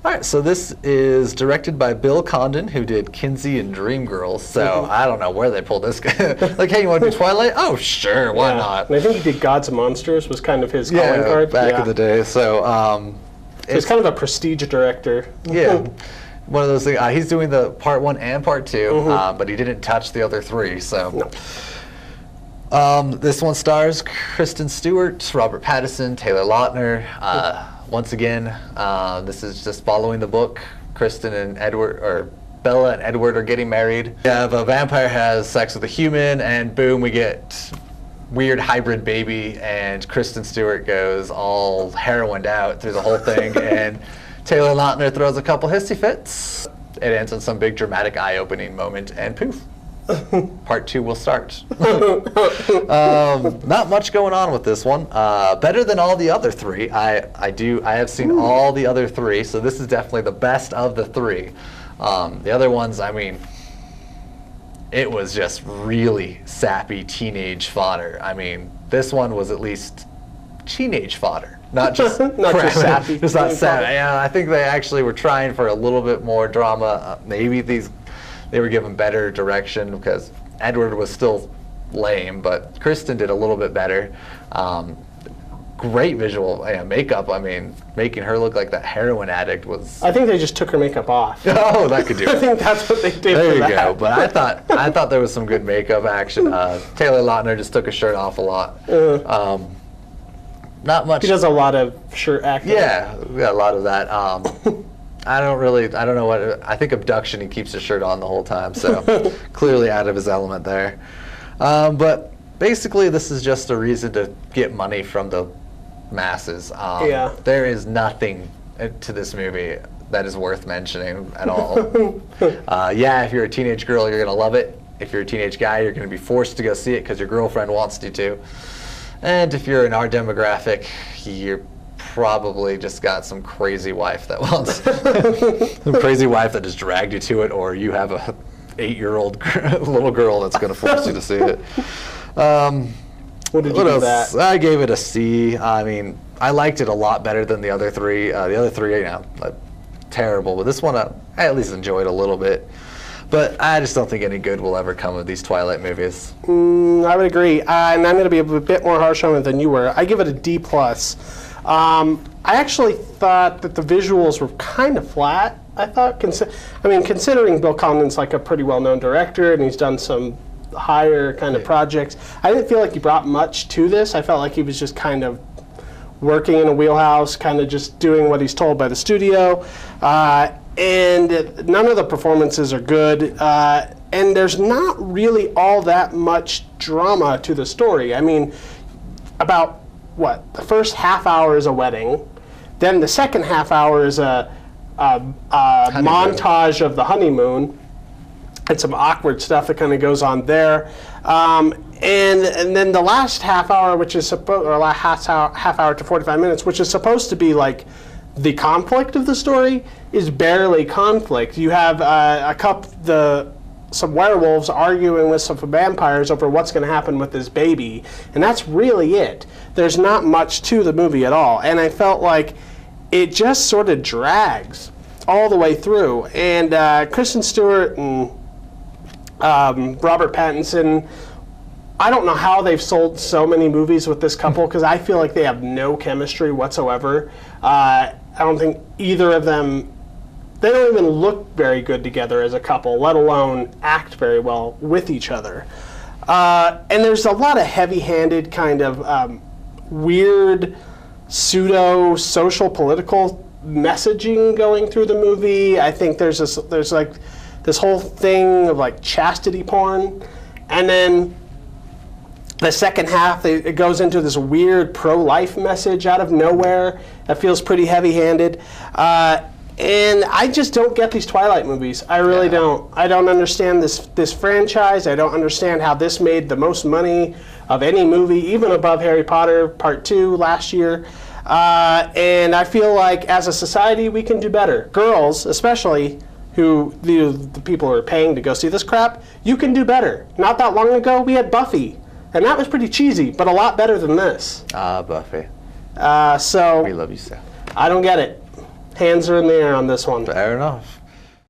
All right, so this is directed by Bill Condon, who did Kinsey and Dreamgirls. So I don't know where they pulled this guy. Like, hey, you want to do Twilight? Oh, sure, why not? And I think he did Gods and Monsters was kind of his calling card. Back in the day. So it's kind of a prestige director. Yeah. One of those things. He's doing the part 1 and part 2, but he didn't touch the other 3. So this one stars Kristen Stewart, Robert Pattinson, Taylor Lautner. Once again, this is just following the book. Kristen and Edward, or Bella and Edward, are getting married. Yeah, a vampire has sex with a human, and boom, we get weird hybrid baby, and Kristen Stewart goes all heroined out through the whole thing, and Taylor Lautner throws a couple hissy fits. It ends on some big dramatic eye-opening moment, and poof. Part 2 will start. Not much going on with this one. Better than all the other 3. I have seen all the other 3, so this is definitely the best of the 3. The other ones, I mean, it was just really sappy teenage fodder. I mean, this one was at least teenage fodder, not just not just sappy. It's not sappy. Yeah, I think they actually were trying for a little bit more drama. Maybe they were given better direction, because Edward was still lame, but Kristen did a little bit better. Great visual makeup. I mean, making her look like that heroin addict was... I think they just took her makeup off. Oh, that could do it. I think that's what they did. There you go. But I thought there was some good makeup action. Taylor Lautner just took his shirt off a lot. Not much. He does a lot of shirt acting. Yeah, we got a lot of that. I don't know what, I think Abduction, he keeps his shirt on the whole time, so clearly out of his element there. But basically this is just a reason to get money from the masses. There is nothing to this movie that is worth mentioning at all. If you're a teenage girl, you're going to love it. If you're a teenage guy, you're going to be forced to go see it because your girlfriend wants you to. And if you're in our demographic, you're probably just got some crazy wife that wants some crazy wife that just dragged you to it, or you have a 8-year-old little girl that's going to force you to see it. What did you give that? I gave it a C. I mean, I liked it a lot better than the other 3. The other 3, terrible, but this one I at least enjoyed a little bit. But I just don't think any good will ever come of these Twilight movies. I would agree, and I'm going to be a bit more harsh on it than you were. I give it a D+. I actually thought that the visuals were kind of flat. I thought, considering Bill Condon's like a pretty well-known director, and he's done some higher kind of projects, I didn't feel like he brought much to this. I felt like he was just kind of working in a wheelhouse, kind of just doing what he's told by the studio. And none of the performances are good. And there's not really all that much drama to the story. I mean, about the first half hour is a wedding, then the second half hour is a montage of the honeymoon, and some awkward stuff that kind of goes on there, and then the last half hour, which is half hour to 45 minutes, which is supposed to be like the conflict of the story, is barely conflict. You have some werewolves arguing with some vampires over what's going to happen with this baby, and that's really it. There's not much to the movie at all, and I felt like it just sort of drags all the way through. And Kristen Stewart and Robert Pattinson, I don't know how they've sold so many movies with this couple, because I feel like they have no chemistry whatsoever. I don't think either of them, they don't even look very good together as a couple, let alone act very well with each other. And there's a lot of heavy-handed kind of weird pseudo-social political messaging going through the movie. I think there's like this whole thing of like chastity porn, and then the second half it goes into this weird pro-life message out of nowhere that feels pretty heavy-handed. And I just don't get these Twilight movies. I really don't. I don't understand this franchise. I don't understand how this made the most money of any movie, even above Harry Potter Part 2 last year. And I feel like as a society we can do better. Girls, especially, who the people who are paying to go see this crap, you can do better. Not that long ago we had Buffy, and that was pretty cheesy, but a lot better than this. Buffy. So we love you, Seth. I don't get it. Hands are in the air on this one. Fair enough.